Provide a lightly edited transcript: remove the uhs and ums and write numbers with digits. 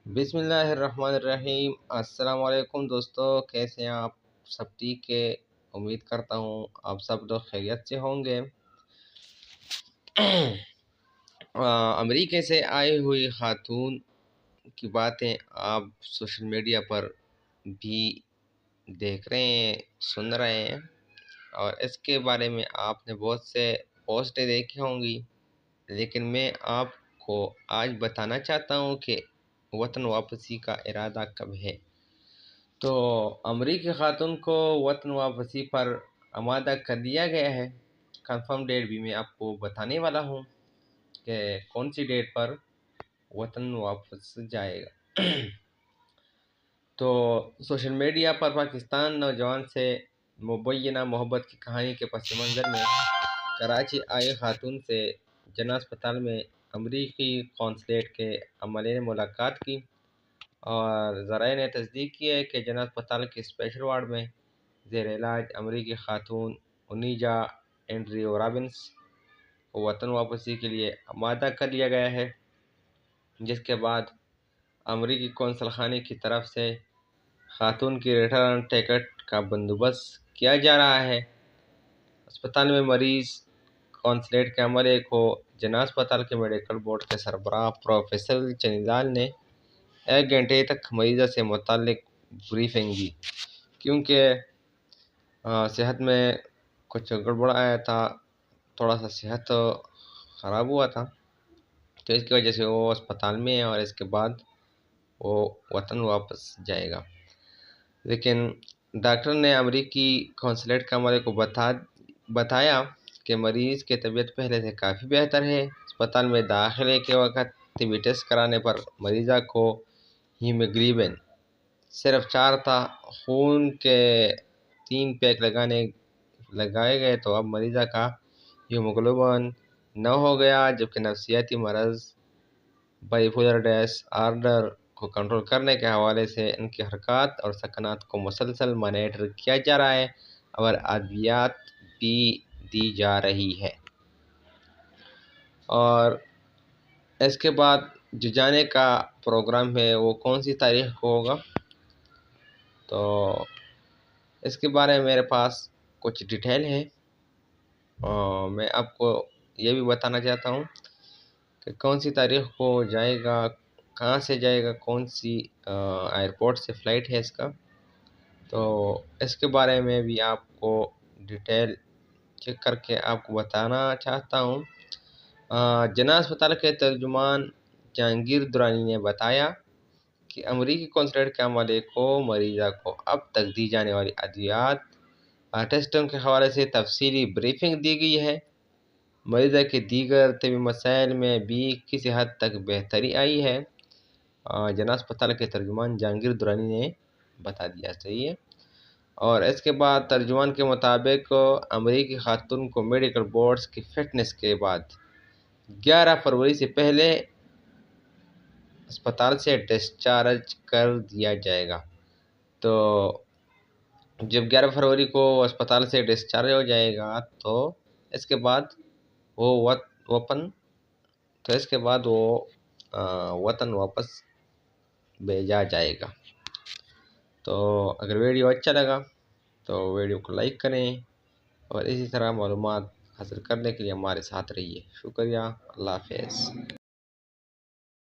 بسم اللہ الرحمن الرحیم۔ السلام علیکم دوستو، کیسے ہیں آپ؟ سب ٹھیک ہے؟ امید کرتا ہوں آپ سب لوگ خیریت سے ہوں گے۔ امریکہ سے آئی ہوئی خاتون کی باتیں آپ سوشل میڈیا پر بھی دیکھ رہے ہیں، سن رہے ہیں، اور اس کے بارے میں آپ نے بہت سے پوسٹیں دیکھی ہوں گی، لیکن میں آپ کو آج بتانا چاہتا ہوں کہ وطن واپسی کا ارادہ کب ہے۔ تو امریکی خاتون کو وطن واپسی پر آمادہ کر دیا گیا ہے۔ کنفرم ڈیٹ بھی میں آپ کو بتانے والا ہوں کہ کون سی ڈیٹ پر وطن واپس جائے گا۔ تو سوشل میڈیا پر پاکستان نوجوان سے مبینہ محبت کی کہانی کے پس منظر میں کراچی آئی خاتون سے جناح اسپتال میں امریکی قونصلیٹ کے عملے نے ملاقات کی، اور ذرائع نے تصدیق کی ہے کہ جناح اسپتال کے اسپیشل وارڈ میں زیر علاج امریکی خاتون اونیجا اینڈریو رابنس کو وطن واپسی کے لیے آمادہ کر لیا گیا ہے، جس کے بعد امریکی قونصل خانے کی طرف سے خاتون کی ریٹرن ٹکٹ کا بندوبست کیا جا رہا ہے۔ اسپتال میں مریض قونصلیٹ کے عملے کو جناح اسپتال کے میڈیکل بورڈ کے سربراہ پروفیسر چنی لال نے 1 گھنٹے تک مریضہ سے متعلق بریفنگ دی، کیونکہ صحت میں کچھ گڑبڑ آیا تھا، تھوڑا سا صحت خراب ہوا تھا، تو اس کی وجہ سے وہ اسپتال میں ہے اور اس کے بعد وہ وطن واپس جائے گا۔ لیکن ڈاکٹر نے امریکی قونصلیٹ کے عملے کو بتایا کہ مریض کی طبیعت پہلے سے کافی بہتر ہے۔ اسپتال میں داخلے کے وقت طبی ٹیسٹ کرانے پر مریضہ کو ہیموگلوبن صرف 4 تھا۔ خون کے 3 پیک لگائے گئے تو اب مریضہ کا ہیموگلوبن 9 ہو گیا، جبکہ نفسیاتی مرض بائیپولر ڈس آرڈر کو کنٹرول کرنے کے حوالے سے ان کی حرکات اور سکنات کو مسلسل مانیٹر کیا جا رہا ہے، اور ادویات بھی دی جا رہی ہے۔ اور اس کے بعد جو جانے کا پروگرام ہے وہ کون سی تاریخ کو ہوگا، تو اس کے بارے میں میرے پاس کچھ ڈیٹیل ہے، اور میں آپ کو یہ بھی بتانا چاہتا ہوں کہ کون سی تاریخ کو جائے گا، کہاں سے جائے گا، کون سی ایئرپورٹ سے فلائٹ ہے اس کا، تو اس کے بارے میں بھی آپ کو ڈیٹیل چیک کر کے آپ کو بتانا چاہتا ہوں۔ جناح اسپتال کے ترجمان جہانگیر درانی نے بتایا کہ امریکی قونصلیٹ کے عملے کو مریضہ کو اب تک دی جانے والی ادویات اور ٹیسٹوں کے حوالے سے تفصیلی بریفنگ دی گئی ہے۔ مریضہ کے دیگر طبی مسائل میں بھی کسی حد تک بہتری آئی ہے، جناح اسپتال کے ترجمان جہانگیر درانی نے بتا دیا، صحیح ہے۔ اور اس کے بعد ترجمان کے مطابق امریکی خاتون کو میڈیکل بورڈز کی فٹنس کے بعد 11 فروری سے پہلے اسپتال سے ڈسچارج کر دیا جائے گا۔ تو جب 11 فروری کو اسپتال سے ڈسچارج ہو جائے گا تو اس کے بعد وہ وطن واپس بھیجا جائے گا۔ تو اگر ویڈیو اچھا لگا تو ویڈیو کو لائک کریں، اور اسی طرح معلومات حاصل کرنے کے لیے ہمارے ساتھ رہیے۔ شکریہ، اللہ حافظ۔